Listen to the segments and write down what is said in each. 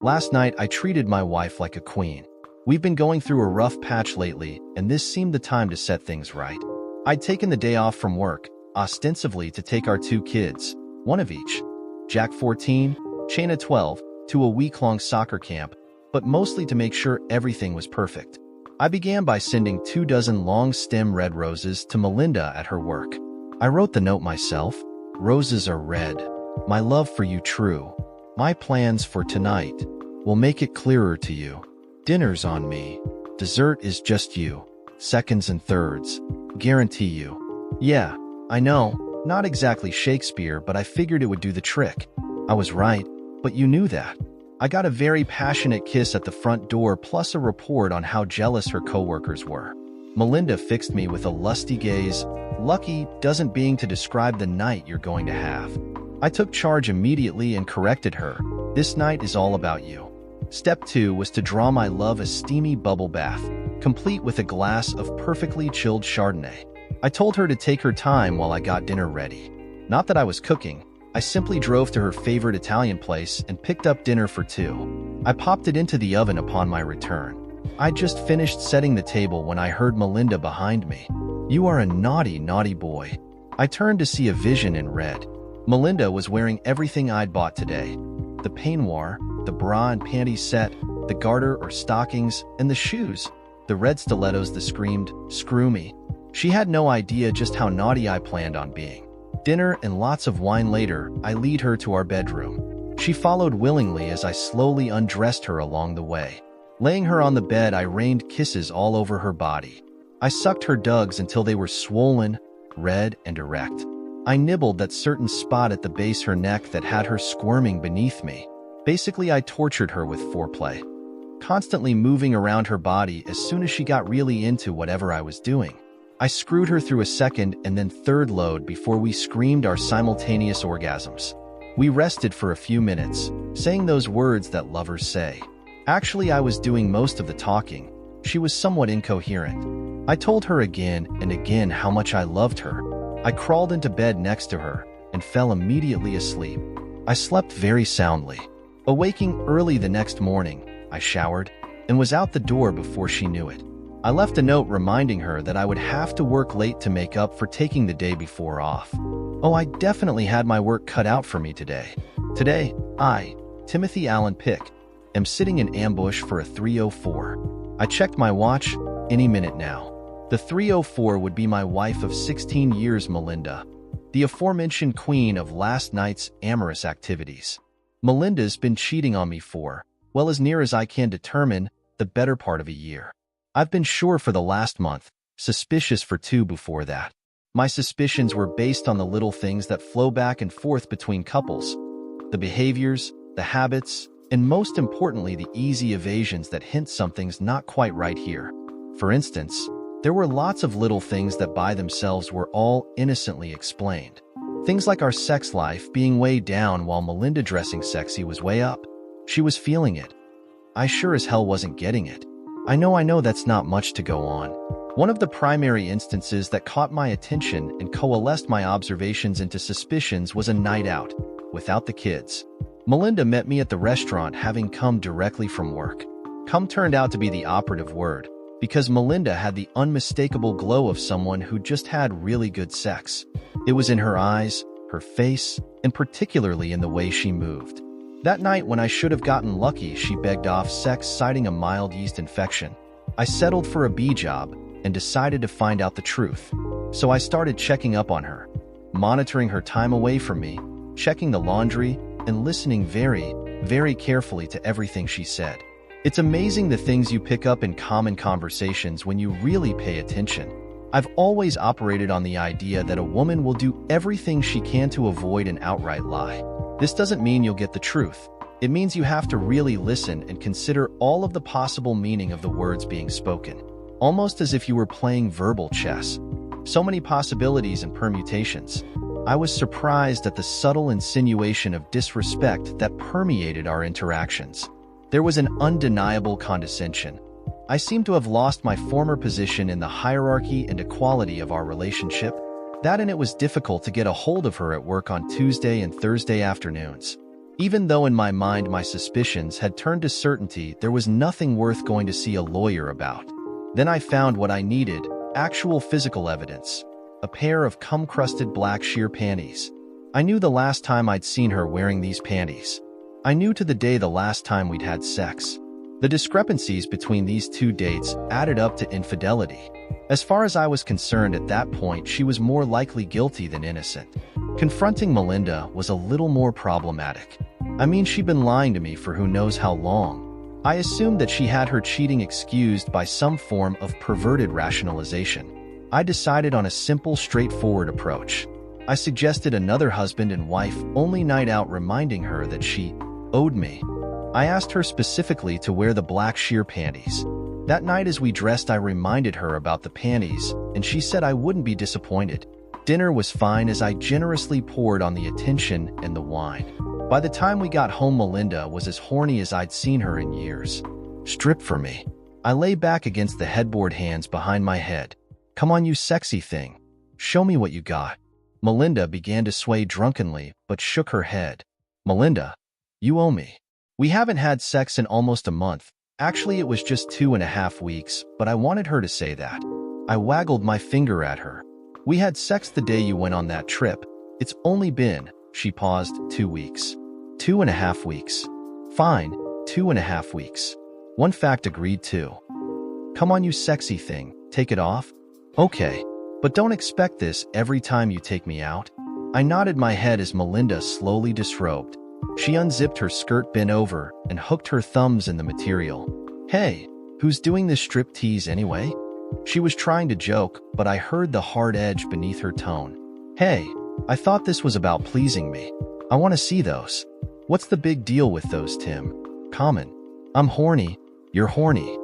Last night, I treated my wife like a queen. We've been going through a rough patch lately, and this seemed the time to set things right. I'd taken the day off from work, ostensibly to take our two kids, one of each, Jack 14, Shayna 12, to a week-long soccer camp, but mostly to make sure everything was perfect. I began by sending 24 long-stem red roses to Melinda at her work. I wrote the note myself. Roses are red. My love for you true. My plans for tonight will make it clearer to you. Dinner's on me. Dessert is just you. Seconds and thirds. Guarantee you. Yeah, I know, not exactly Shakespeare, but I figured it would do the trick. I was right, but you knew that. I got a very passionate kiss at the front door plus a report on how jealous her coworkers were. Melinda fixed me with a lusty gaze. Lucky doesn't being to describe the night you're going to have. I took charge immediately and corrected her. This night is all about you. Step 2 was to draw my love a steamy bubble bath, complete with a glass of perfectly chilled Chardonnay. I told her to take her time while I got dinner ready. Not that I was cooking. I simply drove to her favorite Italian place and picked up dinner for two. I popped it into the oven upon my return. I just finished setting the table when I heard Melinda behind me. You are a naughty, naughty boy. I turned to see a vision in red. Melinda was wearing everything I'd bought today. The peignoir, the bra and panties set, the garter or stockings, and the shoes. The red stilettos that screamed, "Screw me." She had no idea just how naughty I planned on being. Dinner and lots of wine later, I lead her to our bedroom. She followed willingly as I slowly undressed her along the way. Laying her on the bed, I rained kisses all over her body. I sucked her dugs until they were swollen, red, and erect. I nibbled that certain spot at the base her neck that had her squirming beneath me. Basically, I tortured her with foreplay, constantly moving around her body as soon as she got really into whatever I was doing. I screwed her through a second and then third load before we screamed our simultaneous orgasms. We rested for a few minutes, saying those words that lovers say. Actually, I was doing most of the talking. She was somewhat incoherent. I told her again and again how much I loved her. I crawled into bed next to her and fell immediately asleep. I slept very soundly. Awaking early the next morning, I showered and was out the door before she knew it. I left a note reminding her that I would have to work late to make up for taking the day before off. Oh, I definitely had my work cut out for me today. Today, I, Timothy Allen Pick, am sitting in ambush for a 3:04. I checked my watch, any minute now. The 3:04 would be my wife of 16 years, Melinda, the aforementioned queen of last night's amorous activities. Melinda's been cheating on me for, well, as near as I can determine, the better part of a year. I've been sure for the last month, suspicious for 2 before that. My suspicions were based on the little things that flow back and forth between couples, the behaviors, the habits, and most importantly, the easy evasions that hint something's not quite right here. For instance, there were lots of little things that by themselves were all innocently explained. Things like our sex life being way down while Melinda dressing sexy was way up. She was feeling it. I sure as hell wasn't getting it. I know that's not much to go on. One of the primary instances that caught my attention and coalesced my observations into suspicions was a night out, without the kids. Melinda met me at the restaurant having come directly from work. Come turned out to be the operative word, because Melinda had the unmistakable glow of someone who just had really good sex. It was in her eyes, her face, and particularly in the way she moved. That night when I should have gotten lucky, she begged off sex citing a mild yeast infection. I settled for a B job and decided to find out the truth. So I started checking up on her, monitoring her time away from me, checking the laundry, and listening very, very carefully to everything she said. It's amazing the things you pick up in common conversations when you really pay attention. I've always operated on the idea that a woman will do everything she can to avoid an outright lie. This doesn't mean you'll get the truth. It means you have to really listen and consider all of the possible meaning of the words being spoken, almost as if you were playing verbal chess. So many possibilities and permutations. I was surprised at the subtle insinuation of disrespect that permeated our interactions. There was an undeniable condescension. I seemed to have lost my former position in the hierarchy and equality of our relationship. That and it was difficult to get a hold of her at work on Tuesday and Thursday afternoons. Even though in my mind my suspicions had turned to certainty, there was nothing worth going to see a lawyer about. Then I found what I needed, actual physical evidence. A pair of cum-crusted black sheer panties. I knew the last time I'd seen her wearing these panties. I knew to the day the last time we'd had sex. The discrepancies between these two dates added up to infidelity. As far as I was concerned at that point, she was more likely guilty than innocent. Confronting Melinda was a little more problematic. I mean, she'd been lying to me for who knows how long. I assumed that she had her cheating excused by some form of perverted rationalization. I decided on a simple, straightforward approach. I suggested another husband and wife only night out, reminding her that she owed me. I asked her specifically to wear the black sheer panties. That night as we dressed, I reminded her about the panties, and she said I wouldn't be disappointed. Dinner was fine as I generously poured on the attention and the wine. By the time we got home, Melinda was as horny as I'd seen her in years. Strip for me. I lay back against the headboard, hands behind my head. Come on, you sexy thing. Show me what you got. Melinda began to sway drunkenly, but shook her head. Melinda, you owe me. We haven't had sex in almost a month. Actually, it was just 2.5 weeks, but I wanted her to say that. I waggled my finger at her. We had sex the day you went on that trip. It's only been, she paused, 2 weeks. 2.5 weeks. Fine, 2.5 weeks. One fact agreed to. Come on, you sexy thing. Take it off? Okay, but don't expect this every time you take me out. I nodded my head as Melinda slowly disrobed. She unzipped her skirt, bent over, and hooked her thumbs in the material. Hey, who's doing this strip tease anyway? She was trying to joke, but I heard the hard edge beneath her tone. Hey, I thought this was about pleasing me. I want to see those. What's the big deal with those, Tim? Common. I'm horny. You're horny.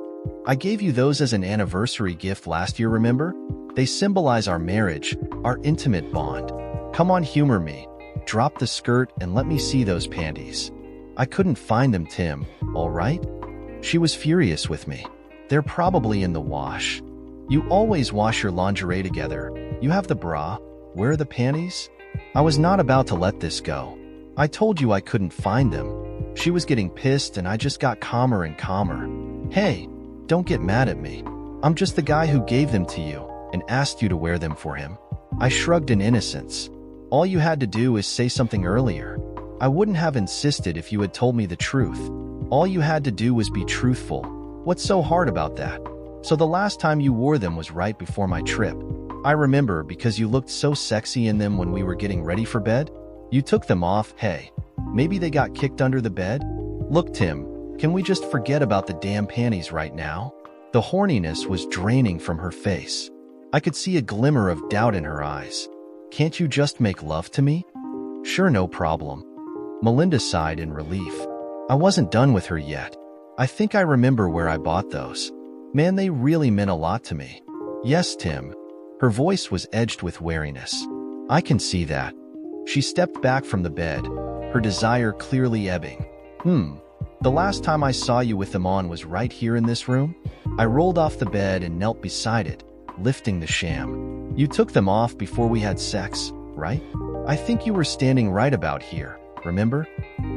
I gave you those as an anniversary gift last year, remember? They symbolize our marriage, our intimate bond. Come on, humor me. Drop the skirt and let me see those panties. I couldn't find them, Tim, all right? She was furious with me. They're probably in the wash. You always wash your lingerie together. You have the bra. Where are the panties? I was not about to let this go. I told you I couldn't find them. She was getting pissed and I just got calmer and calmer. Hey, don't get mad at me. I'm just the guy who gave them to you and asked you to wear them for him. I shrugged in innocence. All you had to do is say something earlier. I wouldn't have insisted if you had told me the truth. All you had to do was be truthful. What's so hard about that? So the last time you wore them was right before my trip. I remember because you looked so sexy in them when we were getting ready for bed. You took them off. Hey, maybe they got kicked under the bed? Look, Tim, can we just forget about the damn panties right now? The horniness was draining from her face. I could see a glimmer of doubt in her eyes. Can't you just make love to me? Sure, no problem. Melinda sighed in relief. I wasn't done with her yet. I think I remember where I bought those. Man, they really meant a lot to me. Yes, Tim. Her voice was edged with wariness. I can see that. She stepped back from the bed, her desire clearly ebbing. The last time I saw you with them on was right here in this room? I rolled off the bed and knelt beside it, lifting the sham. You took them off before we had sex, right? I think you were standing right about here, remember?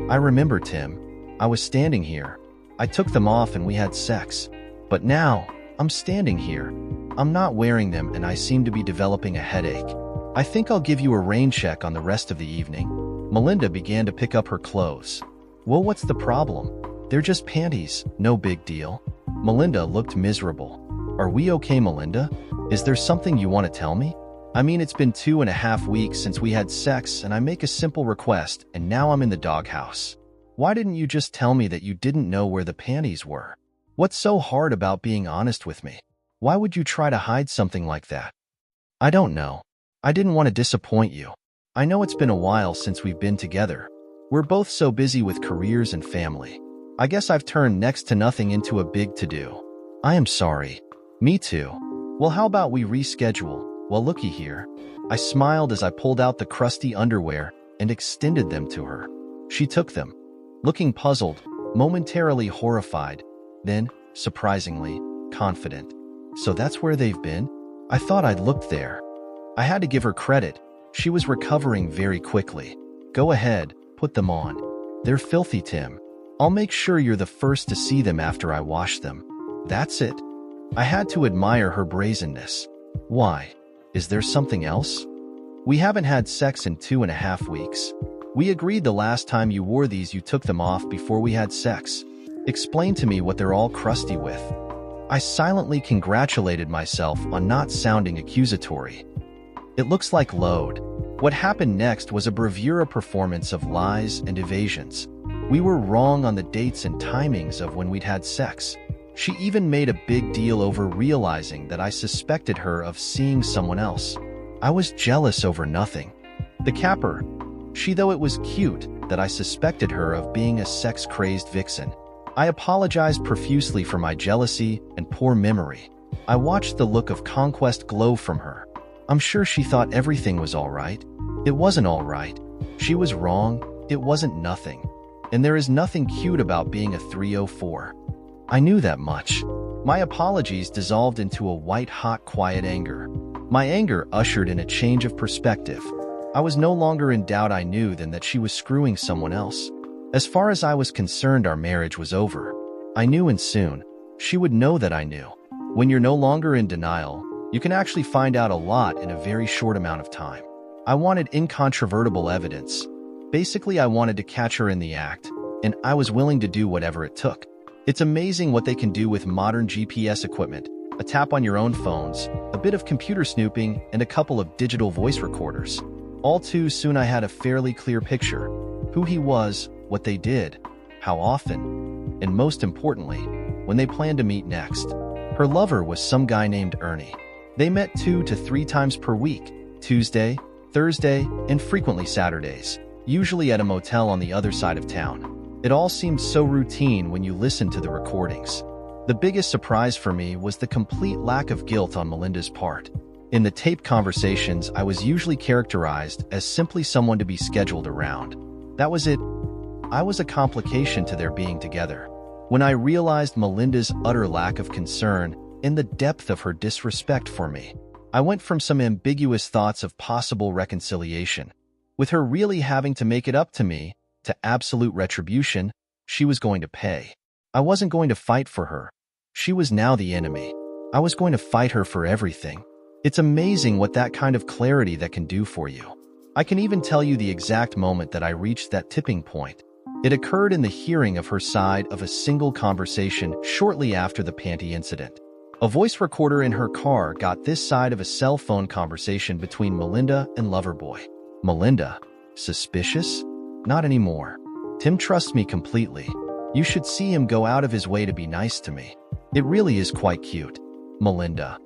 I remember, Tim. I was standing here. I took them off and we had sex. But now, I'm standing here. I'm not wearing them and I seem to be developing a headache. I think I'll give you a rain check on the rest of the evening. Melinda began to pick up her clothes. Well, what's the problem? They're just panties, no big deal. Melinda looked miserable. Are we okay, Melinda? Is there something you want to tell me? I mean, it's been 2.5 weeks since we had sex and I make a simple request and now I'm in the doghouse. Why didn't you just tell me that you didn't know where the panties were? What's so hard about being honest with me? Why would you try to hide something like that? I don't know. I didn't want to disappoint you. I know it's been a while since we've been together. We're both so busy with careers and family. I guess I've turned next to nothing into a big to-do. I am sorry. Me too. Well, how about we reschedule? Well, looky here. I smiled as I pulled out the crusty underwear and extended them to her. She took them, looking puzzled, momentarily horrified, then, surprisingly, confident. So that's where they've been? I thought I'd looked there. I had to give her credit. She was recovering very quickly. Go ahead, put them on. They're filthy, Tim. I'll make sure you're the first to see them after I wash them. That's it. I had to admire her brazenness. Why? Is there something else? We haven't had sex in 2.5 weeks. We agreed the last time you wore these you took them off before we had sex. Explain to me what they're all crusty with. I silently congratulated myself on not sounding accusatory. It looks like load. What happened next was a bravura performance of lies and evasions. We were wrong on the dates and timings of when we'd had sex. She even made a big deal over realizing that I suspected her of seeing someone else. I was jealous over nothing. The capper. She, though it was cute that I suspected her of being a sex-crazed vixen. I apologized profusely for my jealousy and poor memory. I watched the look of conquest glow from her. I'm sure she thought everything was all right. It wasn't all right. She was wrong. It wasn't nothing. And there is nothing cute about being a 304. I knew that much. My apologies dissolved into a white-hot, quiet anger. My anger ushered in a change of perspective. I was no longer in doubt. I knew then that she was screwing someone else. As far as I was concerned, our marriage was over. I knew, and soon, she would know that I knew. When you're no longer in denial, you can actually find out a lot in a very short amount of time. I wanted incontrovertible evidence. Basically, I wanted to catch her in the act, and I was willing to do whatever it took. It's amazing what they can do with modern GPS equipment, a tap on your own phones, a bit of computer snooping, and a couple of digital voice recorders. All too soon I had a fairly clear picture. Who he was, what they did, how often, and most importantly, when they planned to meet next. Her lover was some guy named Ernie. They met 2 to 3 times per week, Tuesday, Thursday, and frequently Saturdays, usually at a motel on the other side of town. It all seemed so routine when you listened to the recordings. The biggest surprise for me was the complete lack of guilt on Melinda's part. In the taped conversations, I was usually characterized as simply someone to be scheduled around. That was it. I was a complication to their being together. When I realized Melinda's utter lack of concern and the depth of her disrespect for me, I went from some ambiguous thoughts of possible reconciliation, with her really having to make it up to me, to absolute retribution. She was going to pay. I wasn't going to fight for her. She was now the enemy. I was going to fight her for everything. It's amazing what that kind of clarity that can do for you. I can even tell you the exact moment that I reached that tipping point. It occurred in the hearing of her side of a single conversation shortly after the panty incident. A voice recorder in her car got this side of a cell phone conversation between Melinda and Loverboy. Melinda, suspicious? Not anymore. Tim trusts me completely. You should see him go out of his way to be nice to me. It really is quite cute. Melinda.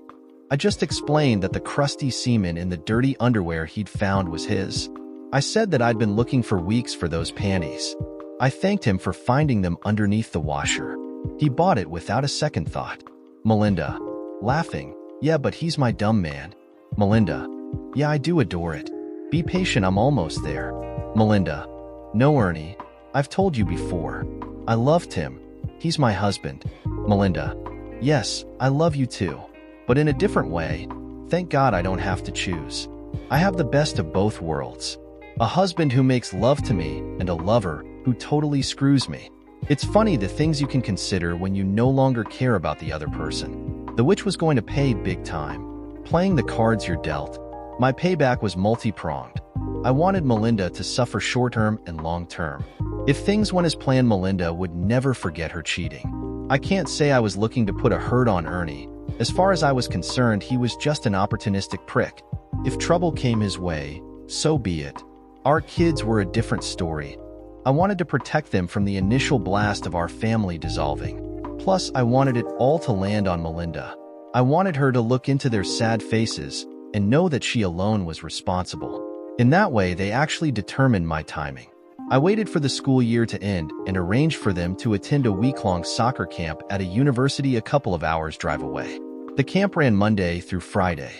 I just explained that the crusty semen in the dirty underwear he'd found was his. I said that I'd been looking for weeks for those panties. I thanked him for finding them underneath the washer. He bought it without a second thought. Melinda, laughing. Yeah, but he's my dumb man. Melinda. Yeah, I do adore it. Be patient, I'm almost there. Melinda. No, Ernie. I've told you before. I loved him. He's my husband. Melinda. Yes, I love you too. But in a different way. Thank God I don't have to choose. I have the best of both worlds. A husband who makes love to me and a lover who totally screws me. It's funny the things you can consider when you no longer care about the other person. The witch was going to pay big time. Playing the cards you're dealt. My payback was multi-pronged. I wanted Melinda to suffer short-term and long-term. If things went as planned, Melinda would never forget her cheating. I can't say I was looking to put a hurt on Ernie. As far as I was concerned, he was just an opportunistic prick. If trouble came his way, so be it. Our kids were a different story. I wanted to protect them from the initial blast of our family dissolving. Plus, I wanted it all to land on Melinda. I wanted her to look into their sad faces and know that she alone was responsible. In that way, they actually determined my timing. I waited for the school year to end and arranged for them to attend a week-long soccer camp at a university a couple of hours' drive away. The camp ran Monday through Friday.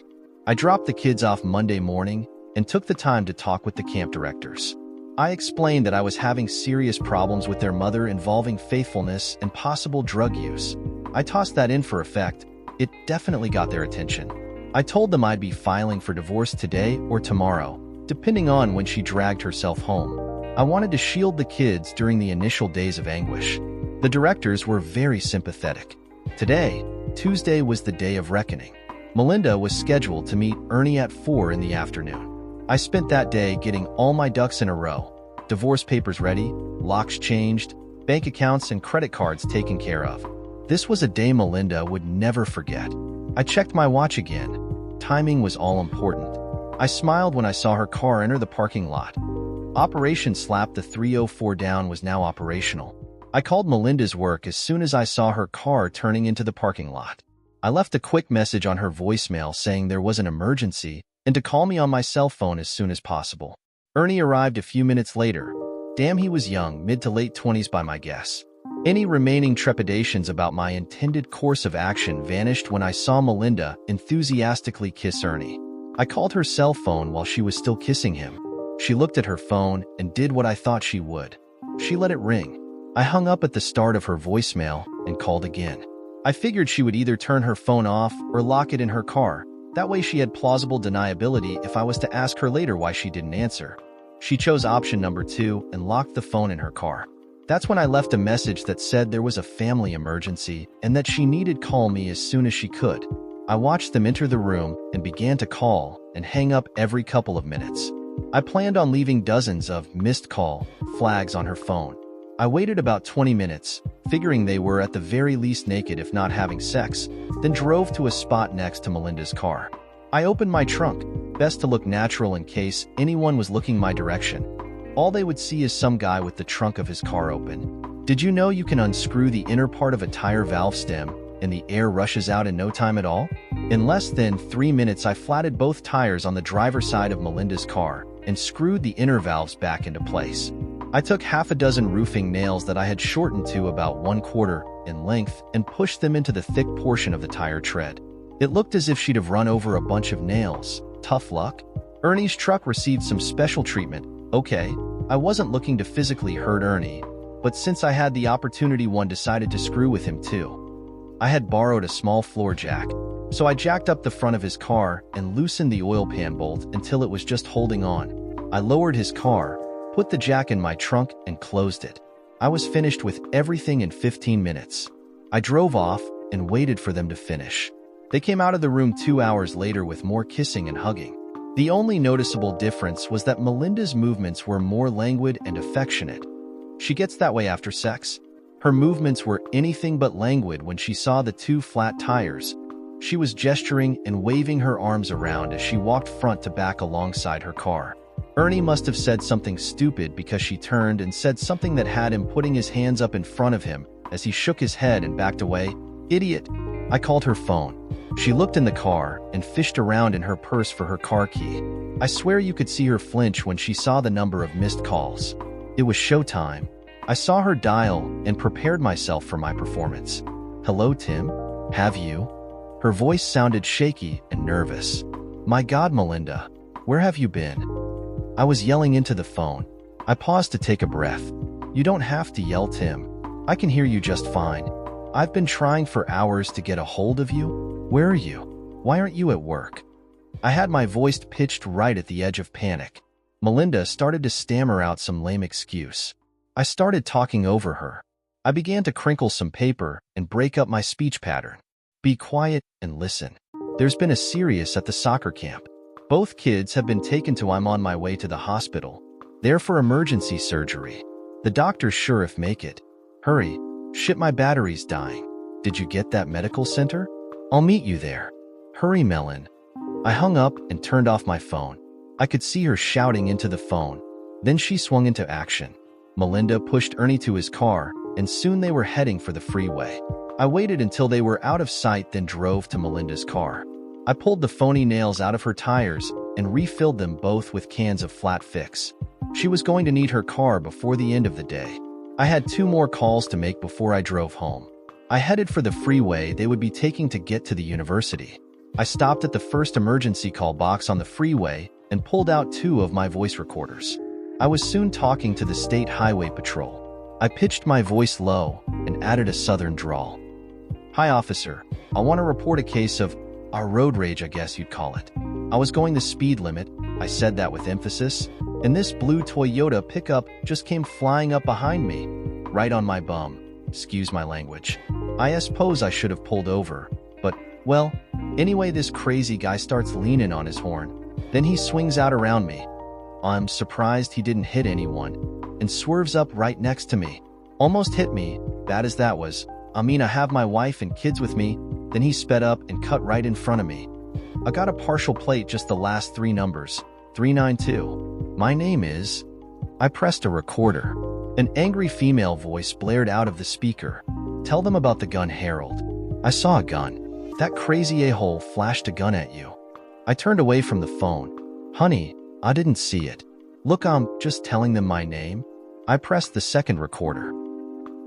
I dropped the kids off Monday morning and took the time to talk with the camp directors. I explained that I was having serious problems with their mother involving faithfulness and possible drug use. I tossed that in for effect. It definitely got their attention. I told them I'd be filing for divorce today or tomorrow, depending on when she dragged herself home. I wanted to shield the kids during the initial days of anguish. The directors were very sympathetic. Today, Tuesday, was the day of reckoning. Melinda was scheduled to meet Ernie at 4 in the afternoon. I spent that day getting all my ducks in a row. Divorce papers ready, locks changed, bank accounts and credit cards taken care of. This was a day Melinda would never forget. I checked my watch again. Timing was all important. I smiled when I saw her car enter the parking lot. Operation Slap the 304 Down was now operational. I called Melinda's work as soon as I saw her car turning into the parking lot. I left a quick message on her voicemail saying there was an emergency and to call me on my cell phone as soon as possible. Ernie arrived a few minutes later. Damn, he was young, mid to late 20s by my guess. Any remaining trepidations about my intended course of action vanished when I saw Melinda enthusiastically kiss Ernie. I called her cell phone while she was still kissing him. She looked at her phone and did what I thought she would. She let it ring. I hung up at the start of her voicemail and called again. I figured she would either turn her phone off or lock it in her car. That way she had plausible deniability if I was to ask her later why she didn't answer. She chose option number 2 and locked the phone in her car. That's when I left a message that said there was a family emergency and that she needed to call me as soon as she could. I watched them enter the room and began to call and hang up every couple of minutes. I planned on leaving dozens of missed call flags on her phone. I waited about 20 minutes, figuring they were at the very least naked if not having sex, then drove to a spot next to Melinda's car. I opened my trunk, best to look natural in case anyone was looking my direction. All they would see is some guy with the trunk of his car open. Did you know you can unscrew the inner part of a tire valve stem and the air rushes out in no time at all? In less than 3 minutes, I flatted both tires on the driver's side of Melinda's car and screwed the inner valves back into place. I took half a dozen roofing nails that I had shortened to about 1/4 in length and pushed them into the thick portion of the tire tread. It looked as if she'd have run over a bunch of nails. Tough luck. Ernie's truck received some special treatment. Okay, I wasn't looking to physically hurt Ernie, but since I had the opportunity, one decided to screw with him too. I had borrowed a small floor jack, so I jacked up the front of his car and loosened the oil pan bolt until it was just holding on. I lowered his car, put the jack in my trunk, and closed it. I was finished with everything in 15 minutes. I drove off and waited for them to finish. They came out of the room 2 hours later with more kissing and hugging. The only noticeable difference was that Melinda's movements were more languid and affectionate. She gets that way after sex. Her movements were anything but languid when she saw the 2 flat tires. She was gesturing and waving her arms around as she walked front to back alongside her car. Ernie must have said something stupid because she turned and said something that had him putting his hands up in front of him as he shook his head and backed away. Idiot. I called her phone. She looked in the car and fished around in her purse for her car key. I swear you could see her flinch when she saw the number of missed calls. It was showtime. I saw her dial and prepared myself for my performance. Hello, Tim? Have you? Her voice sounded shaky and nervous. My God, Melinda, where have you been? I was yelling into the phone. I paused to take a breath. You don't have to yell, Tim. I can hear you just fine. I've been trying for hours to get a hold of you. Where are you? Why aren't you at work? I had my voice pitched right at the edge of panic. Melinda started to stammer out some lame excuse. I started talking over her. I began to crinkle some paper and break up my speech pattern. Be quiet and listen. There's been a serious at the soccer camp. Both kids have been taken to. I'm on my way to the hospital. They're for emergency surgery. The doctor's sure if make it. Hurry. Shit, my battery's dying. Did you get that medical center? I'll meet you there. Hurry, Melon. I hung up and turned off my phone. I could see her shouting into the phone. Then she swung into action. Melinda pushed Ernie to his car, and soon they were heading for the freeway. I waited until they were out of sight, then drove to Melinda's car. I pulled the phony nails out of her tires and refilled them both with cans of Flat Fix. She was going to need her car before the end of the day. I had 2 more calls to make before I drove home. I headed for the freeway they would be taking to get to the university. I stopped at the first emergency call box on the freeway and pulled out 2 of my voice recorders. I was soon talking to the State Highway Patrol. I pitched my voice low and added a southern drawl. Hi, officer. I want to report a case of road rage, I guess you'd call it. I was going the speed limit. I said that with emphasis. and this blue Toyota pickup just came flying up behind me, right on my bum. Excuse my language. I suppose I should have pulled over, but, well, anyway, this crazy guy starts leaning on his horn. Then he swings out around me. I'm surprised he didn't hit anyone, and swerves up right next to me. Almost hit me, bad as that was. I mean, I have my wife and kids with me. Then he sped up and cut right in front of me. I got a partial plate, just the last 3 numbers, 392. My name is... I pressed a recorder. An angry female voice blared out of the speaker. Tell them about the gun, Harold. I saw a gun. That crazy a-hole flashed a gun at you. I turned away from the phone. Honey, I didn't see it. Look, I'm just telling them my name. I pressed the second recorder.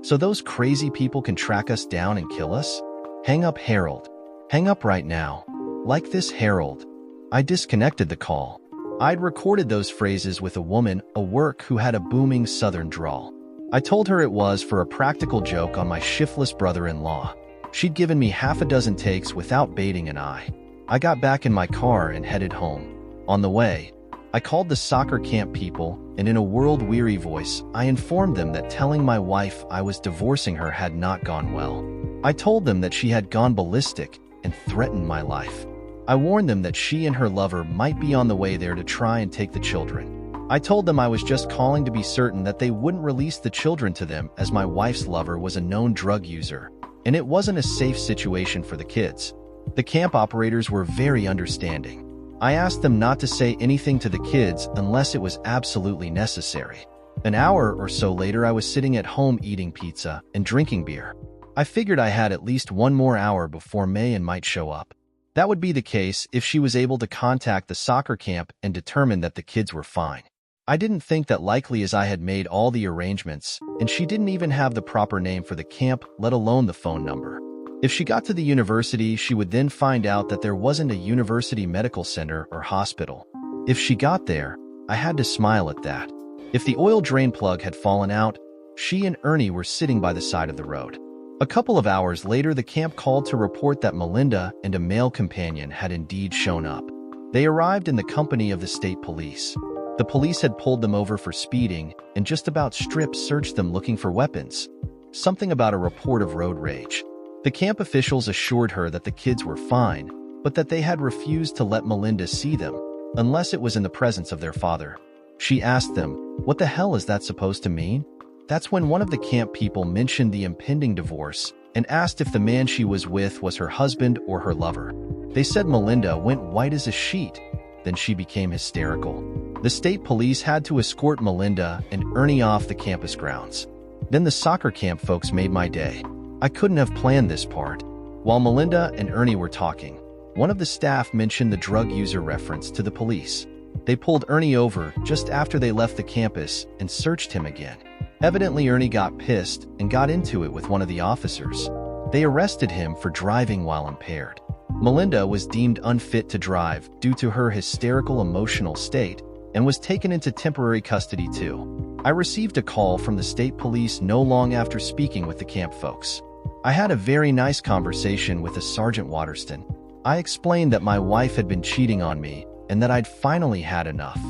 So those crazy people can track us down and kill us? Hang up, Harold. Hang up right now. Like this, Harold. I disconnected the call. I'd recorded those phrases with a woman at work who had a booming southern drawl. I told her it was for a practical joke on my shiftless brother-in-law. She'd given me half a dozen takes without batting an eye. I got back in my car and headed home. On the way, I called the soccer camp people, and in a world-weary voice, I informed them that telling my wife I was divorcing her had not gone well. I told them that she had gone ballistic and threatened my life. I warned them that she and her lover might be on the way there to try and take the children. I told them I was just calling to be certain that they wouldn't release the children to them, as my wife's lover was a known drug user, and it wasn't a safe situation for the kids. The camp operators were very understanding. I asked them not to say anything to the kids unless it was absolutely necessary. An hour or so later, I was sitting at home eating pizza and drinking beer. I figured I had at least 1 more hour before Mayan might show up. That would be the case if she was able to contact the soccer camp and determine that the kids were fine. I didn't think that likely, as I had made all the arrangements, and she didn't even have the proper name for the camp, let alone the phone number. If she got to the university, she would then find out that there wasn't a university medical center or hospital. If she got there, I had to smile at that. If the oil drain plug had fallen out, she and Ernie were sitting by the side of the road. A couple of hours later, the camp called to report that Melinda and a male companion had indeed shown up. They arrived in the company of the state police. The police had pulled them over for speeding and just about strip searched them looking for weapons. Something about a report of road rage. The camp officials assured her that the kids were fine, but that they had refused to let Melinda see them, unless it was in the presence of their father. She asked them, "What the hell is that supposed to mean?" That's when one of the camp people mentioned the impending divorce and asked if the man she was with was her husband or her lover. They said Melinda went white as a sheet. Then she became hysterical. The state police had to escort Melinda and Ernie off the campus grounds. Then the soccer camp folks made my day. I couldn't have planned this part. While Melinda and Ernie were talking, one of the staff mentioned the drug user reference to the police. They pulled Ernie over just after they left the campus and searched him again. Evidently, Ernie got pissed and got into it with one of the officers. They arrested him for driving while impaired. Melinda was deemed unfit to drive due to her hysterical emotional state and was taken into temporary custody too. I received a call from the state police no long after speaking with the camp folks. I had a very nice conversation with a Sergeant Waterston. I explained that my wife had been cheating on me and that I'd finally had enough.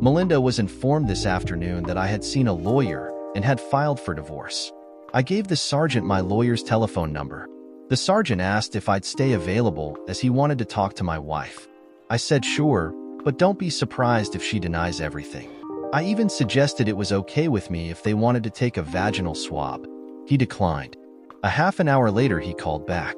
Melinda was informed this afternoon that I had seen a lawyer and had filed for divorce. I gave the sergeant my lawyer's telephone number. The sergeant asked if I'd stay available as he wanted to talk to my wife. I said sure, but don't be surprised if she denies everything. I even suggested it was okay with me if they wanted to take a vaginal swab. He declined. A half an hour later, he called back.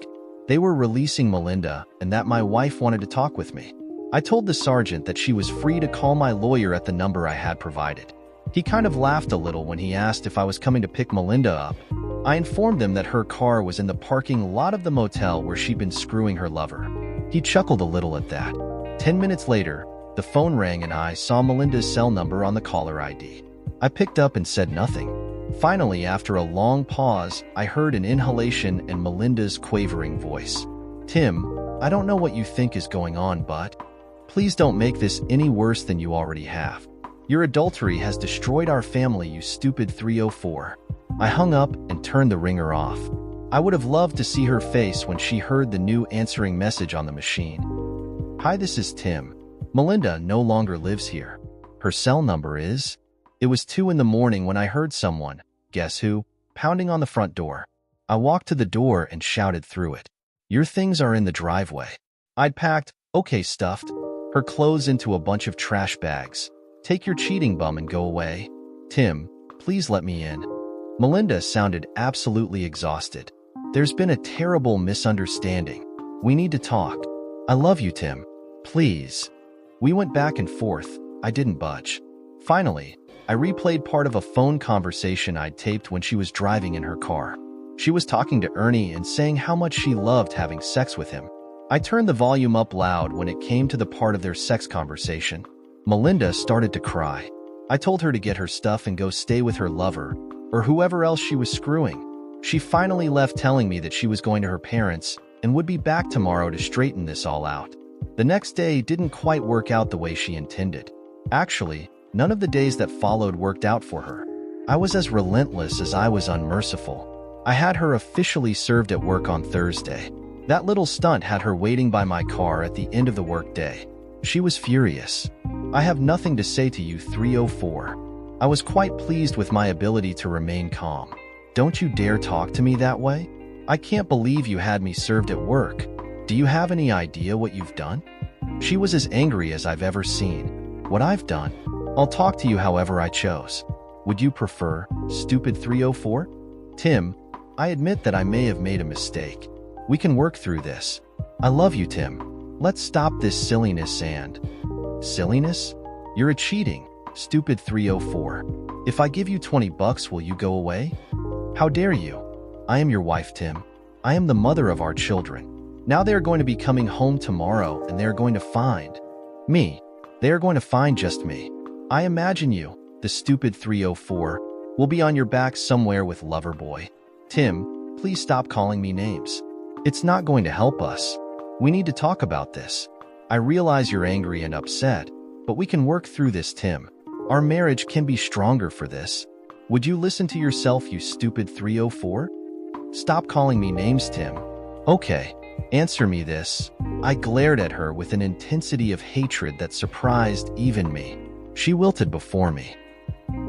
They were releasing Melinda and that my wife wanted to talk with me. I told the sergeant that she was free to call my lawyer at the number I had provided. He kind of laughed a little when he asked if I was coming to pick Melinda up. I informed him that her car was in the parking lot of the motel where she'd been screwing her lover. He chuckled a little at that. 10 minutes later, the phone rang and I saw Melinda's cell number on the caller ID. I picked up and said nothing. Finally, after a long pause, I heard an inhalation and Melinda's quavering voice. "Tim, I don't know what you think is going on, but please don't make this any worse than you already have. Your adultery has destroyed our family, you stupid 304. I hung up and turned the ringer off. I would have loved to see her face when she heard the new answering message on the machine. "Hi, this is Tim. Melinda no longer lives here. Her cell number is? It was 2 in the morning when I heard someone, guess who, pounding on the front door. I walked to the door and shouted through it. Your things are in the driveway. I'd packed, okay, stuffed her clothes into a bunch of trash bags. Take your cheating bum and go away. Tim, please let me in. Melinda sounded absolutely exhausted. There's been a terrible misunderstanding. We need to talk. I love you, Tim. Please. We went back and forth. I didn't budge. Finally, I replayed part of a phone conversation I'd taped when she was driving in her car. She was talking to Ernie and saying how much she loved having sex with him. I turned the volume up loud when it came to the part of their sex conversation. Melinda started to cry. I told her to get her stuff and go stay with her lover, or whoever else she was screwing. She finally left telling me that she was going to her parents and would be back tomorrow to straighten this all out. The next day didn't quite work out the way she intended. Actually, none of the days that followed worked out for her. I was as relentless as I was unmerciful. I had her officially served at work on Thursday. That little stunt had her waiting by my car at the end of the workday. She was furious. I have nothing to say to you, 304. I was quite pleased with my ability to remain calm. Don't you dare talk to me that way. I can't believe you had me served at work. Do you have any idea what you've done? She was as angry as I've ever seen. What I've done? I'll talk to you however I chose. Would you prefer, stupid 304? Tim, I admit that I may have made a mistake. We can work through this. I love you, Tim. Let's stop this silliness and... Silliness? You're a cheating, stupid 304. If I give you $20, will you go away? How dare you? I am your wife, Tim. I am the mother of our children. Now they are going to be coming home tomorrow and they are going to find... me. They are going to find just me. I imagine you, the stupid 304, will be on your back somewhere with Loverboy. Tim, please stop calling me names. It's not going to help us. We need to talk about this. I realize you're angry and upset, but we can work through this, Tim. Our marriage can be stronger for this. Would you listen to yourself, you stupid 304? Stop calling me names, Tim. Okay, answer me this. I glared at her with an intensity of hatred that surprised even me. She wilted before me.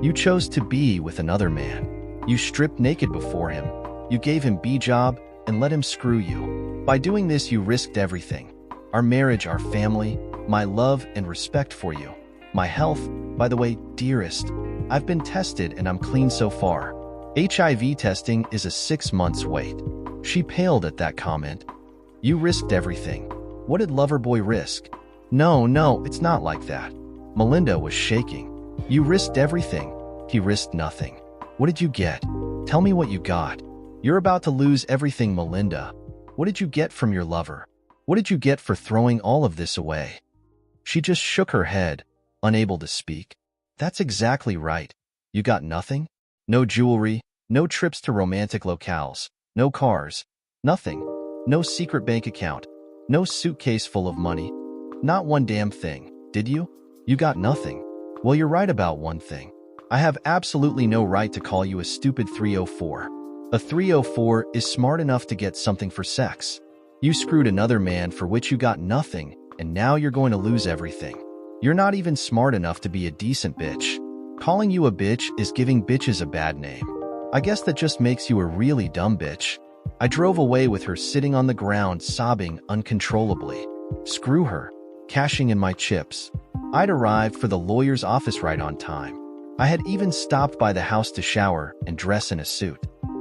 You chose to be with another man. You stripped naked before him. You gave him B-job and let him screw you. By doing this, you risked everything. Our marriage, our family, my love and respect for you. My health, by the way, dearest. I've been tested and I'm clean so far. HIV testing is a 6 months wait. She paled at that comment. You risked everything. What did Loverboy risk? No, it's not like that. Melinda was shaking. You risked everything. He risked nothing. What did you get? Tell me what you got. You're about to lose everything, Melinda. What did you get from your lover? What did you get for throwing all of this away? She just shook her head, unable to speak. That's exactly right. You got nothing? No jewelry, no trips to romantic locales, no cars, nothing. No secret bank account, no suitcase full of money. Not one damn thing, did you? You got nothing. Well, you're right about one thing. I have absolutely no right to call you a stupid 304. A 304 is smart enough to get something for sex. You screwed another man for which you got nothing, and now you're going to lose everything. You're not even smart enough to be a decent bitch. Calling you a bitch is giving bitches a bad name. I guess that just makes you a really dumb bitch. I drove away with her sitting on the ground sobbing uncontrollably. Screw her. Cashing in my chips. I'd arrived for the lawyer's office right on time. I had even stopped by the house to shower and dress in a suit.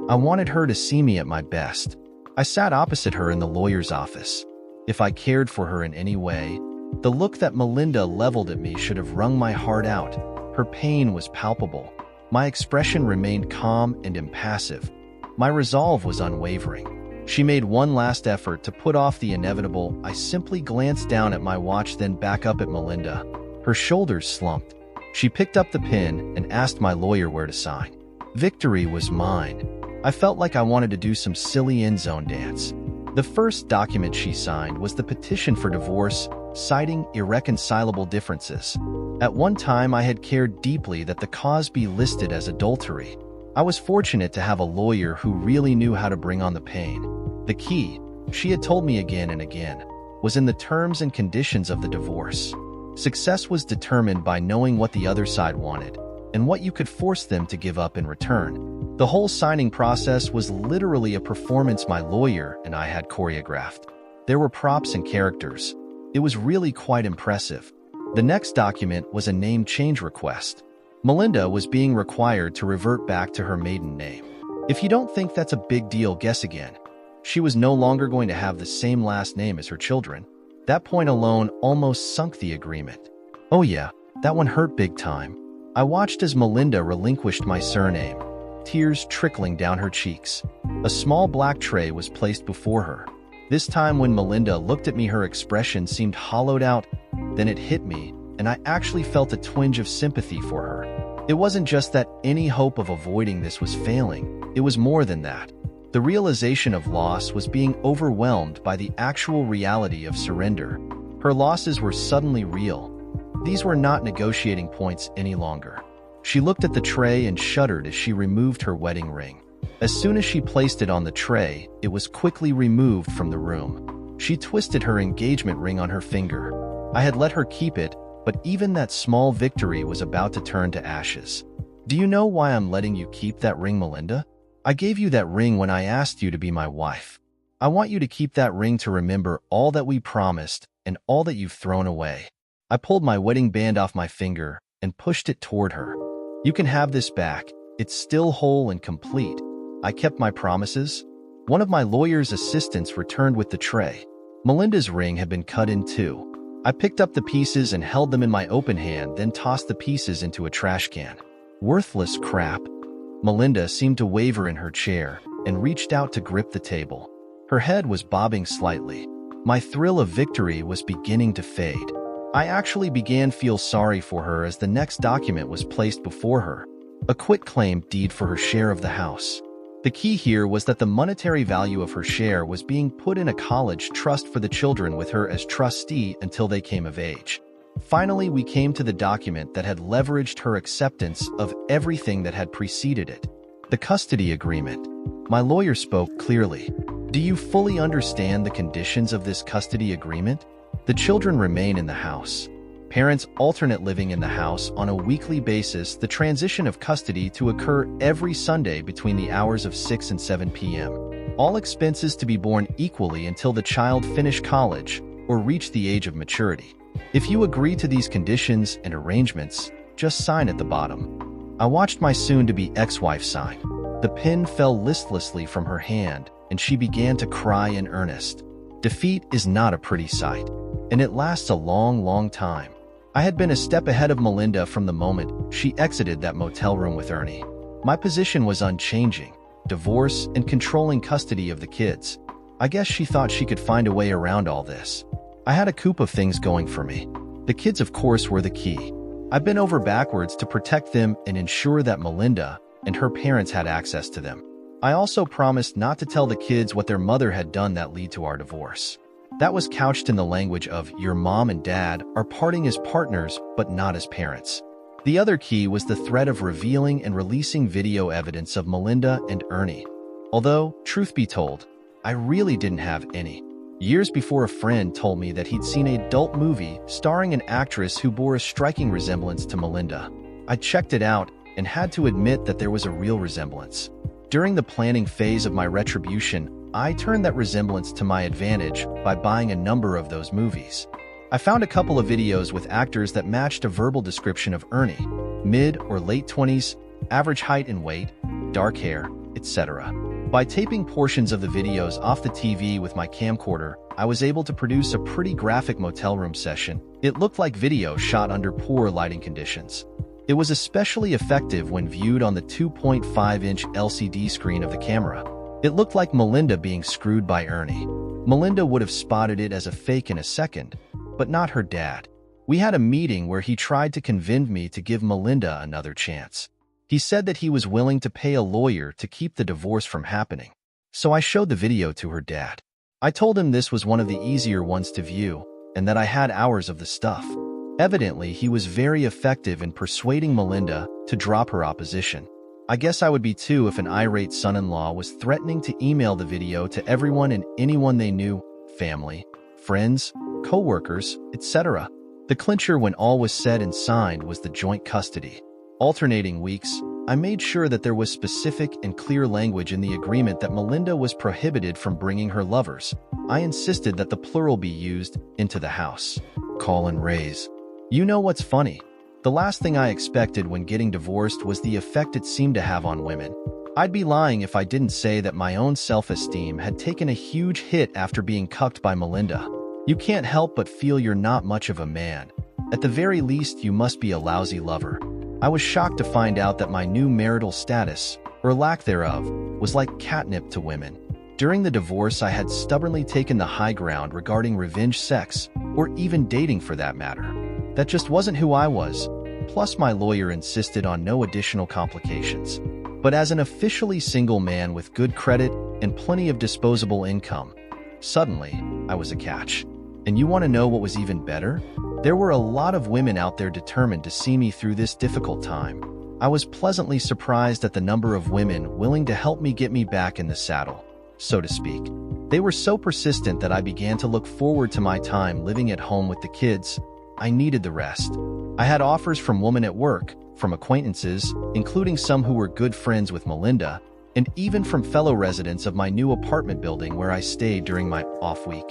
I wanted her to see me at my best. I sat opposite her in the lawyer's office. If I cared for her in any way, the look that Melinda leveled at me should have wrung my heart out. Her pain was palpable. My expression remained calm and impassive. My resolve was unwavering. She made one last effort to put off the inevitable. I simply glanced down at my watch, then back up at Melinda. Her shoulders slumped. She picked up the pen and asked my lawyer where to sign. Victory was mine. I felt like I wanted to do some silly end-zone dance. The first document she signed was the petition for divorce, citing irreconcilable differences. At one time, I had cared deeply that the cause be listed as adultery. I was fortunate to have a lawyer who really knew how to bring on the pain. The key, she had told me again and again, was in the terms and conditions of the divorce. Success was determined by knowing what the other side wanted and what you could force them to give up in return. The whole signing process was literally a performance my lawyer and I had choreographed. There were props and characters. It was really quite impressive. The next document was a name change request. Melinda was being required to revert back to her maiden name. If you don't think that's a big deal, guess again. She was no longer going to have the same last name as her children. That point alone almost sunk the agreement. Oh yeah, that one hurt big time. I watched as Melinda relinquished my surname, tears trickling down her cheeks. A small black tray was placed before her. This time when Melinda looked at me, her expression seemed hollowed out. Then it hit me, and I actually felt a twinge of sympathy for her. It wasn't just that any hope of avoiding this was failing. It was more than that. The realization of loss was being overwhelmed by the actual reality of surrender. Her losses were suddenly real. These were not negotiating points any longer. She looked at the tray and shuddered as she removed her wedding ring. As soon as she placed it on the tray, it was quickly removed from the room. She twisted her engagement ring on her finger. I had let her keep it, but even that small victory was about to turn to ashes. Do you know why I'm letting you keep that ring, Melinda? I gave you that ring when I asked you to be my wife. I want you to keep that ring to remember all that we promised and all that you've thrown away. I pulled my wedding band off my finger and pushed it toward her. You can have this back. It's still whole and complete. I kept my promises. One of my lawyer's assistants returned with the tray. Melinda's ring had been cut in two. I picked up the pieces and held them in my open hand, then tossed the pieces into a trash can. Worthless crap. Melinda seemed to waver in her chair and reached out to grip the table. Her head was bobbing slightly. My thrill of victory was beginning to fade. I actually began to feel sorry for her as the next document was placed before her. A quitclaim deed for her share of the house. The key here was that the monetary value of her share was being put in a college trust for the children with her as trustee until they came of age. Finally, we came to the document that had leveraged her acceptance of everything that had preceded it. The custody agreement. My lawyer spoke clearly. Do you fully understand the conditions of this custody agreement? The children remain in the house. Parents alternate living in the house on a weekly basis. The transition of custody to occur every Sunday between the hours of 6 and 7 p.m. All expenses to be borne equally until the child finish college or reach the age of maturity. If you agree to these conditions and arrangements, just sign at the bottom. I watched my soon-to-be ex-wife sign. The pen fell listlessly from her hand, and she began to cry in earnest. Defeat is not a pretty sight, and it lasts a long, long time. I had been a step ahead of Melinda from the moment she exited that motel room with Ernie. My position was unchanging: divorce and controlling custody of the kids. I guess she thought she could find a way around all this. I had a coup of things going for me. The kids, of course, were the key. I bent over backwards to protect them and ensure that Melinda and her parents had access to them. I also promised not to tell the kids what their mother had done that led to our divorce. That was couched in the language of, your mom and dad are parting as partners, but not as parents. The other key was the threat of revealing and releasing video evidence of Melinda and Ernie. Although, truth be told, I really didn't have any. Years before, a friend told me that he'd seen an adult movie starring an actress who bore a striking resemblance to Melinda. I checked it out and had to admit that there was a real resemblance. During the planning phase of my retribution, I turned that resemblance to my advantage by buying a number of those movies. I found a couple of videos with actors that matched a verbal description of Ernie: mid or late 20s, average height and weight, dark hair, etc. By taping portions of the videos off the TV with my camcorder, I was able to produce a pretty graphic motel room session. It looked like video shot under poor lighting conditions. It was especially effective when viewed on the 2.5-inch LCD screen of the camera. It looked like Melinda being screwed by Ernie. Melinda would have spotted it as a fake in a second, but not her dad. We had a meeting where he tried to convince me to give Melinda another chance. He said that he was willing to pay a lawyer to keep the divorce from happening. So I showed the video to her dad. I told him this was one of the easier ones to view, and that I had hours of the stuff. Evidently, he was very effective in persuading Melinda to drop her opposition. I guess I would be too if an irate son-in-law was threatening to email the video to everyone and anyone they knew, family, friends, co-workers, etc. The clincher when all was said and signed was the joint custody. Alternating weeks, I made sure that there was specific and clear language in the agreement that Melinda was prohibited from bringing her lovers. I insisted that the plural be used into the house. Call and raise. You know what's funny? The last thing I expected when getting divorced was the effect it seemed to have on women. I'd be lying if I didn't say that my own self-esteem had taken a huge hit after being cucked by Melinda. You can't help but feel you're not much of a man. At the very least, you must be a lousy lover. I was shocked to find out that my new marital status, or lack thereof, was like catnip to women. During the divorce, I had stubbornly taken the high ground regarding revenge sex, or even dating for that matter. That just wasn't who I was. Plus, my lawyer insisted on no additional complications. But as an officially single man with good credit and plenty of disposable income, suddenly, I was a catch. And you want to know what was even better? There were a lot of women out there determined to see me through this difficult time. I was pleasantly surprised at the number of women willing to help me get me back in the saddle, so to speak. They were so persistent that I began to look forward to my time living at home with the kids. I needed the rest. I had offers from women at work, from acquaintances, including some who were good friends with Melinda, and even from fellow residents of my new apartment building where I stayed during my off week.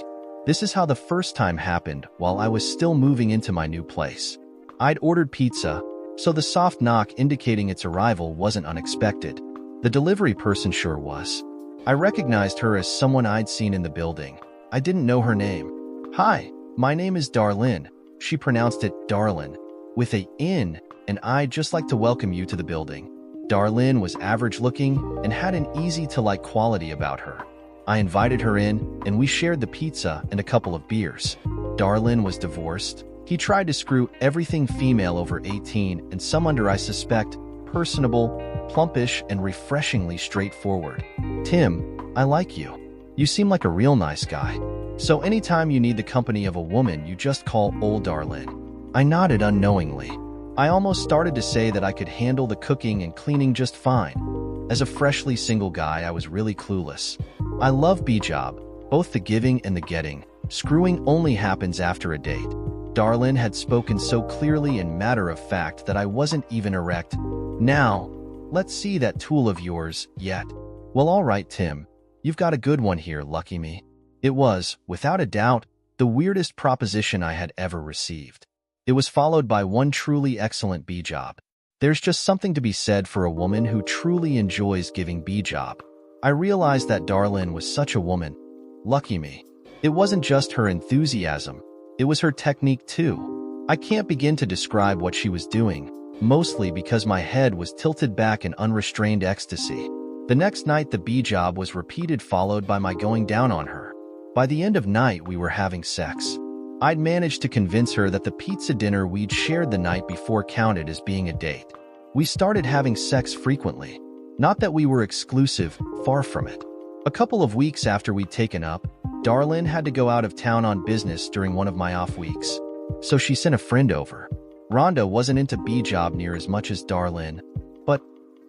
This is how the first time happened while I was still moving into my new place. I'd ordered pizza, so the soft knock indicating its arrival wasn't unexpected. The delivery person sure was. I recognized her as someone I'd seen in the building. I didn't know her name. "Hi, my name is Darlene." She pronounced it Darlin, with a "in," and I'd just like to welcome you to the building. Darlene was average-looking and had an easy-to-like quality about her. I invited her in, and we shared the pizza and a couple of beers. Darlene was divorced. He tried to screw everything female over 18 and some under, I suspect, personable, plumpish, and refreshingly straightforward. "Tim, I like you. You seem like a real nice guy. So anytime you need the company of a woman, you just call old Darlene." I nodded unknowingly. I almost started to say that I could handle the cooking and cleaning just fine. As a freshly single guy, I was really clueless. I love B-job, both the giving and the getting. Screwing only happens after a date. Darlene had spoken so clearly and matter-of-fact that I wasn't even erect. "Now, let's see that tool of yours, yet." "Well, all right, Tim. You've got a good one here, lucky me." It was, without a doubt, the weirdest proposition I had ever received. It was followed by one truly excellent B-job. There's just something to be said for a woman who truly enjoys giving B-job. I realized that Darlene was such a woman. Lucky me. It wasn't just her enthusiasm, it was her technique too. I can't begin to describe what she was doing, mostly because my head was tilted back in unrestrained ecstasy. The next night the B-job was repeated, followed by my going down on her. By the end of night we were having sex. I'd managed to convince her that the pizza dinner we'd shared the night before counted as being a date. We started having sex frequently. Not that we were exclusive, far from it. A couple of weeks after we'd taken up, Darlene had to go out of town on business during one of my off weeks. So she sent a friend over. Rhonda wasn't into B-job near as much as Darlene, but,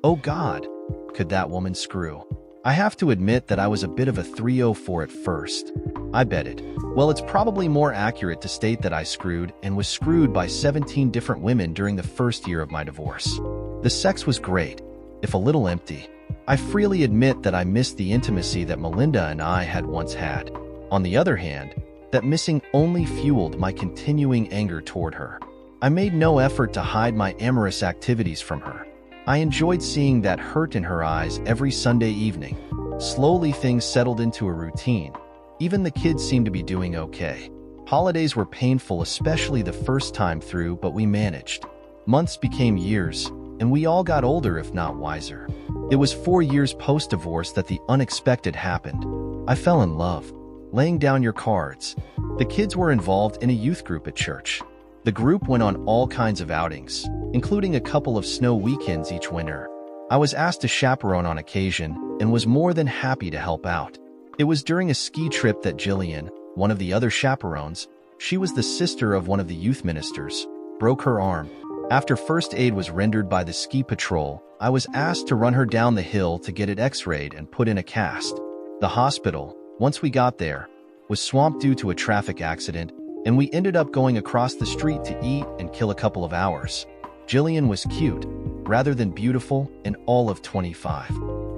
oh God, could that woman screw. I have to admit that I was a bit of a 304 at first. I betted. Well, it's probably more accurate to state that I screwed and was screwed by 17 different women during the first year of my divorce. The sex was great, if a little empty. I freely admit that I missed the intimacy that Melinda and I had once had. On the other hand, that missing only fueled my continuing anger toward her. I made no effort to hide my amorous activities from her. I enjoyed seeing that hurt in her eyes every Sunday evening. Slowly things settled into a routine. Even the kids seemed to be doing okay. Holidays were painful, especially the first time through, but we managed. Months became years, and we all got older, if not wiser. It was 4 years post-divorce that the unexpected happened. I fell in love. Laying down your cards. The kids were involved in a youth group at church. The group went on all kinds of outings, including a couple of snow weekends each winter. I was asked to chaperone on occasion and was more than happy to help out. It was during a ski trip that Jillian, one of the other chaperones, she was the sister of one of the youth ministers, broke her arm. After first aid was rendered by the ski patrol, I was asked to run her down the hill to get it x-rayed and put in a cast. The hospital, once we got there, was swamped due to a traffic accident, and we ended up going across the street to eat and kill a couple of hours. Jillian was cute, rather than beautiful, and all of 25.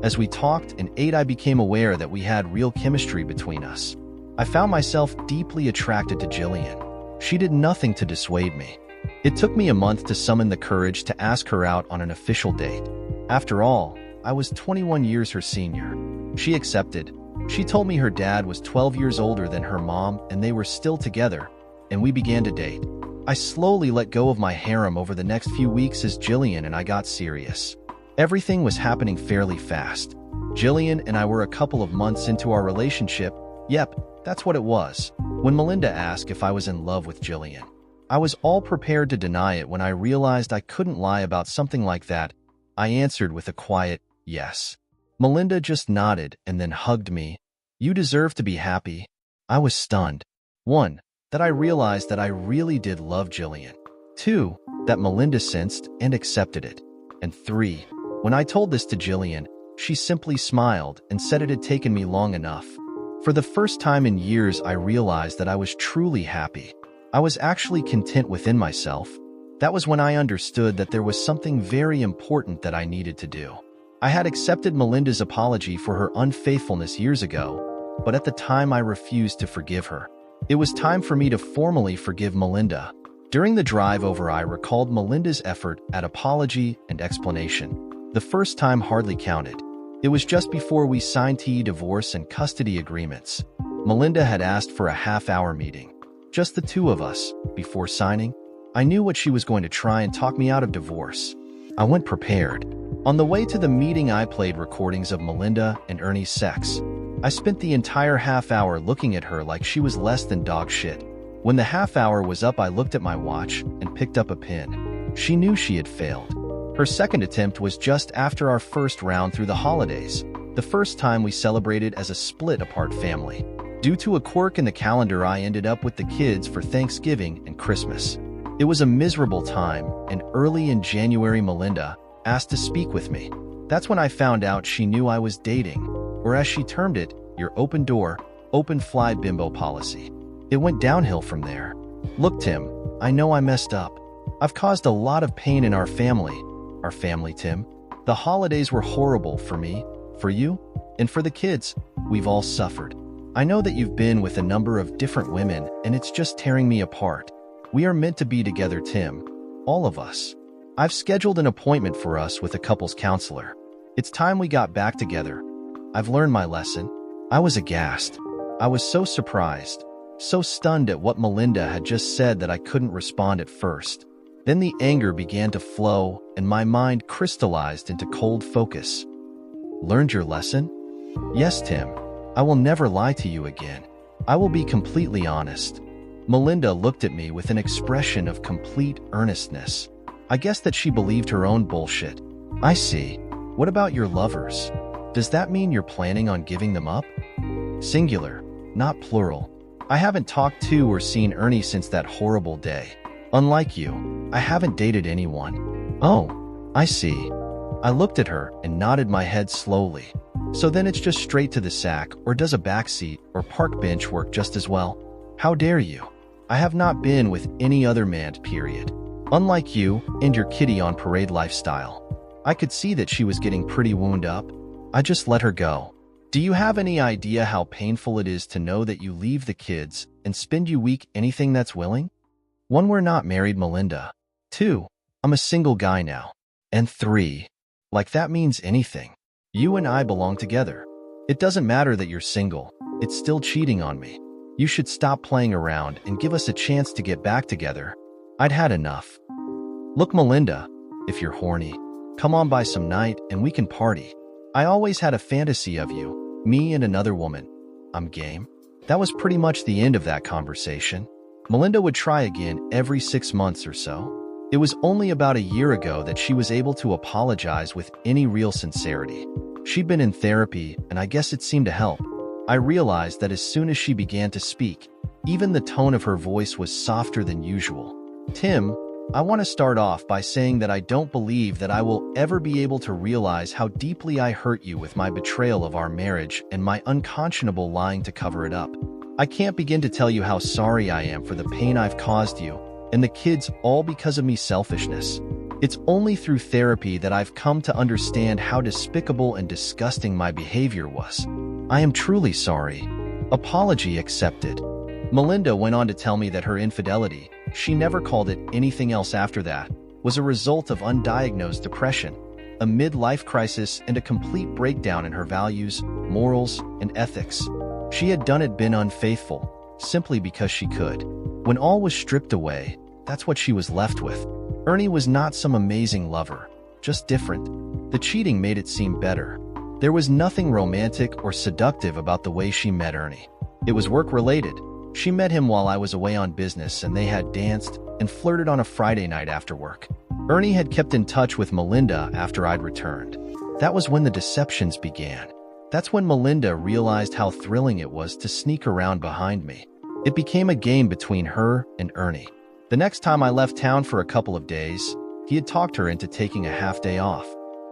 As we talked and ate, I became aware that we had real chemistry between us. I found myself deeply attracted to Jillian. She did nothing to dissuade me. It took me a month to summon the courage to ask her out on an official date. After all, I was 21 years her senior. She accepted. She told me her dad was 12 years older than her mom and they were still together, and we began to date. I slowly let go of my harem over the next few weeks as Jillian and I got serious. Everything was happening fairly fast. Jillian and I were a couple of months into our relationship. Yep, that's what it was. When Melinda asked if I was in love with Jillian, I was all prepared to deny it. When I realized I couldn't lie about something like that, I answered with a quiet yes. Melinda just nodded and then hugged me. You deserve to be happy. I was stunned. 1. That I realized that I really did love Jillian. 2. That Melinda sensed and accepted it. And 3. When I told this to Jillian, she simply smiled and said it had taken me long enough. For the first time in years, I realized that I was truly happy. I was actually content within myself. That was when I understood that there was something very important that I needed to do. I had accepted Melinda's apology for her unfaithfulness years ago, but at the time I refused to forgive her. It was time for me to formally forgive Melinda. During the drive over, I recalled Melinda's effort at apology and explanation. The first time hardly counted. It was just before we signed divorce and custody agreements. Melinda had asked for a half-hour meeting. Just the two of us, before signing. I knew what she was going to try and talk me out of divorce. I went prepared. On the way to the meeting, I played recordings of Melinda and Ernie's sex. I spent the entire half hour looking at her like she was less than dog shit. When the half hour was up, I looked at my watch and picked up a pen. She knew she had failed. Her second attempt was just after our first round through the holidays, the first time we celebrated as a split-apart family. Due to a quirk in the calendar, I ended up with the kids for Thanksgiving and Christmas. It was a miserable time, and early in January, Melinda asked to speak with me. That's when I found out she knew I was dating, or as she termed it, your open door, open fly bimbo policy. It went downhill from there. Look, Tim, I know I messed up. I've caused a lot of pain in our family, Tim. The holidays were horrible for me, for you, and for the kids. We've all suffered. I know that you've been with a number of different women, and it's just tearing me apart. We are meant to be together, Tim. All of us. I've scheduled an appointment for us with a couples counselor. It's time we got back together. I've learned my lesson. I was aghast. I was so surprised, so stunned at what Melinda had just said that I couldn't respond at first. Then the anger began to flow, and my mind crystallized into cold focus. Learned your lesson? Yes, Tim. I will never lie to you again. I will be completely honest. Melinda looked at me with an expression of complete earnestness. I guess that she believed her own bullshit. I see. What about your lovers? Does that mean you're planning on giving them up? Singular, not plural. I haven't talked to or seen Ernie since that horrible day. Unlike you, I haven't dated anyone. Oh, I see. I looked at her and nodded my head slowly. So then it's just straight to the sack, or does a backseat or park bench work just as well? How dare you? I have not been with any other man, period. Unlike you and your kitty on parade lifestyle. I could see that she was getting pretty wound up. I just let her go. Do you have any idea how painful it is to know that you leave the kids and spend your week anything that's willing? 1, we're not married, Melinda. 2, I'm a single guy now. And 3, like that means anything. You and I belong together. It doesn't matter that you're single. It's still cheating on me. You should stop playing around and give us a chance to get back together. I'd had enough. Look, Melinda, if you're horny, come on by some night and we can party. I always had a fantasy of you, me and another woman. I'm game. That was pretty much the end of that conversation. Melinda would try again every 6 months or so. It was only about a year ago that she was able to apologize with any real sincerity. She'd been in therapy, and I guess it seemed to help. I realized that as soon as she began to speak, even the tone of her voice was softer than usual. Tim, I want to start off by saying that I don't believe that I will ever be able to realize how deeply I hurt you with my betrayal of our marriage and my unconscionable lying to cover it up. I can't begin to tell you how sorry I am for the pain I've caused you and the kids, all because of me selfishness. It's only through therapy that I've come to understand how despicable and disgusting my behavior was. I am truly sorry. Apology accepted. Melinda went on to tell me that her infidelity, she never called it anything else after that, was a result of undiagnosed depression, a midlife crisis, and a complete breakdown in her values, morals, and ethics. She had been unfaithful, simply because she could. When all was stripped away, that's what she was left with. Ernie was not some amazing lover, just different. The cheating made it seem better. There was nothing romantic or seductive about the way she met Ernie. It was work-related. She met him while I was away on business, and they had danced and flirted on a Friday night after work. Ernie had kept in touch with Melinda after I'd returned. That was when the deceptions began. That's when Melinda realized how thrilling it was to sneak around behind me. It became a game between her and Ernie. The next time I left town for a couple of days, he had talked her into taking a half-day off.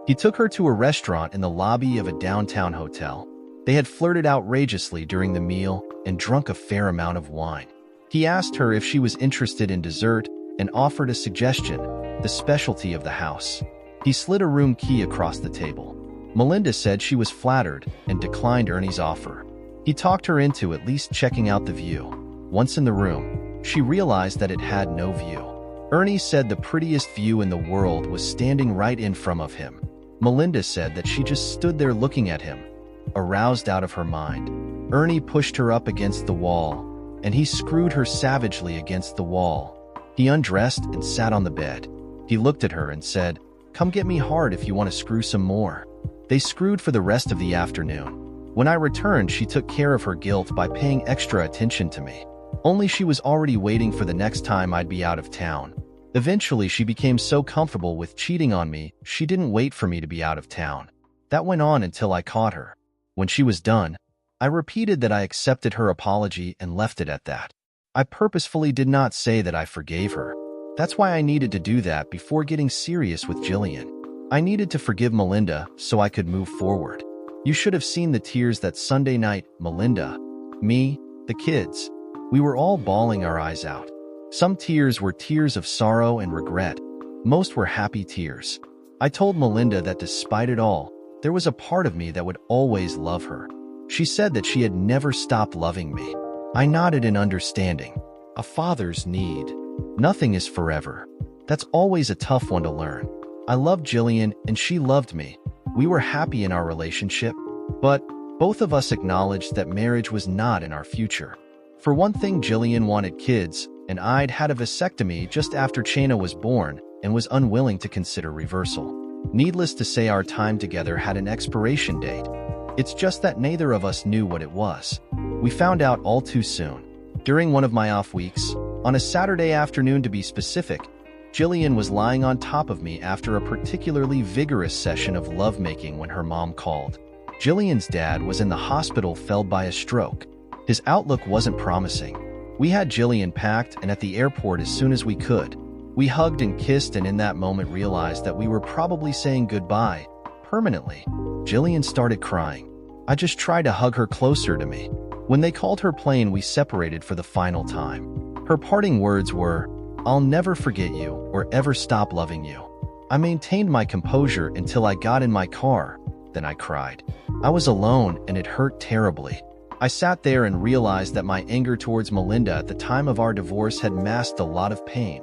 He took her to a restaurant in the lobby of a downtown hotel. They had flirted outrageously during the meal and drunk a fair amount of wine. He asked her if she was interested in dessert and offered a suggestion, the specialty of the house. He slid a room key across the table. Melinda said she was flattered and declined Ernie's offer. He talked her into at least checking out the view. Once in the room, she realized that it had no view. Ernie said the prettiest view in the world was standing right in front of him. Melinda said that she just stood there looking at him, aroused out of her mind. Ernie pushed her up against the wall, and he screwed her savagely against the wall. He undressed and sat on the bed. He looked at her and said, "Come get me hard if you want to screw some more." They screwed for the rest of the afternoon. When I returned, she took care of her guilt by paying extra attention to me. Only she was already waiting for the next time I'd be out of town. Eventually, she became so comfortable with cheating on me, she didn't wait for me to be out of town. That went on until I caught her. When she was done, I repeated that I accepted her apology and left it at that. I purposefully did not say that I forgave her. That's why I needed to do that before getting serious with Jillian. I needed to forgive Melinda so I could move forward. You should have seen the tears that Sunday night, Melinda, me, the kids. We were all bawling our eyes out. Some tears were tears of sorrow and regret. Most were happy tears. I told Melinda that despite it all, there was a part of me that would always love her. She said that she had never stopped loving me. I nodded in understanding. A father's need. Nothing is forever. That's always a tough one to learn. I loved Jillian and she loved me. We were happy in our relationship, but both of us acknowledged that marriage was not in our future. For one thing, Jillian wanted kids, and I'd had a vasectomy just after Chana was born and was unwilling to consider reversal. Needless to say, our time together had an expiration date. It's just that neither of us knew what it was. We found out all too soon. During one of my off weeks, on a Saturday afternoon to be specific, Jillian was lying on top of me after a particularly vigorous session of lovemaking when her mom called. Jillian's dad was in the hospital, felled by a stroke. His outlook wasn't promising. We had Jillian packed and at the airport as soon as we could. We hugged and kissed, and in that moment realized that we were probably saying goodbye, permanently. Jillian started crying. I just tried to hug her closer to me. When they called her plane, we separated for the final time. Her parting words were, "I'll never forget you or ever stop loving you." I maintained my composure until I got in my car, then I cried. I was alone and it hurt terribly. I sat there and realized that my anger towards Melinda at the time of our divorce had masked a lot of pain.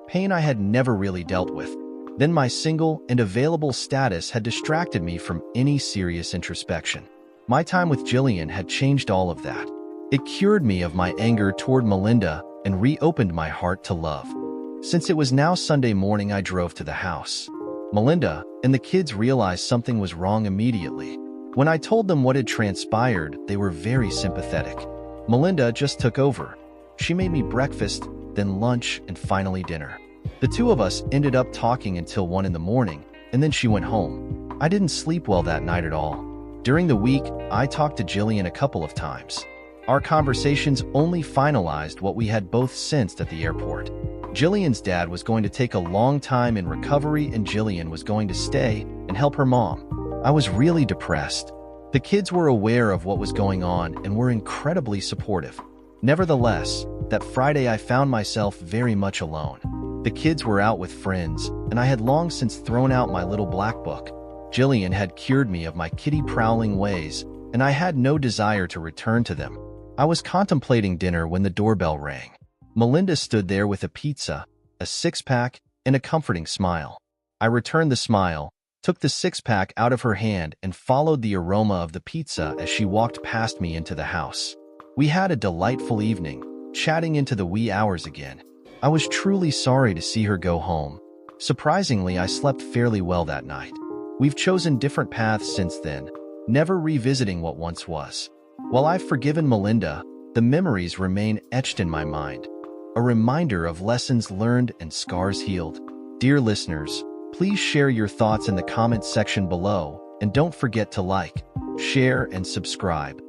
Pain I had never really dealt with. Then my single and available status had distracted me from any serious introspection. My time with Jillian had changed all of that. It cured me of my anger toward Melinda and reopened my heart to love. Since it was now Sunday morning, I drove to the house. Melinda and the kids realized something was wrong immediately. When I told them what had transpired, they were very sympathetic. Melinda just took over. She made me breakfast, then lunch, and finally dinner. The two of us ended up talking until 1 in the morning, and then she went home. I didn't sleep well that night at all. During the week, I talked to Jillian a couple of times. Our conversations only finalized what we had both sensed at the airport. Jillian's dad was going to take a long time in recovery, and Jillian was going to stay and help her mom. I was really depressed. The kids were aware of what was going on and were incredibly supportive. Nevertheless, that Friday I found myself very much alone. The kids were out with friends, and I had long since thrown out my little black book. Jillian had cured me of my kitty prowling ways, and I had no desire to return to them. I was contemplating dinner when the doorbell rang. Melinda stood there with a pizza, a six-pack, and a comforting smile. I returned the smile, took the six-pack out of her hand, and followed the aroma of the pizza as she walked past me into the house. We had a delightful evening, chatting into the wee hours again. I was truly sorry to see her go home. Surprisingly, I slept fairly well that night. We've chosen different paths since then, never revisiting what once was. While I've forgiven Melinda, the memories remain etched in my mind, a reminder of lessons learned and scars healed. Dear listeners, please share your thoughts in the comments section below, and don't forget to like, share, and subscribe.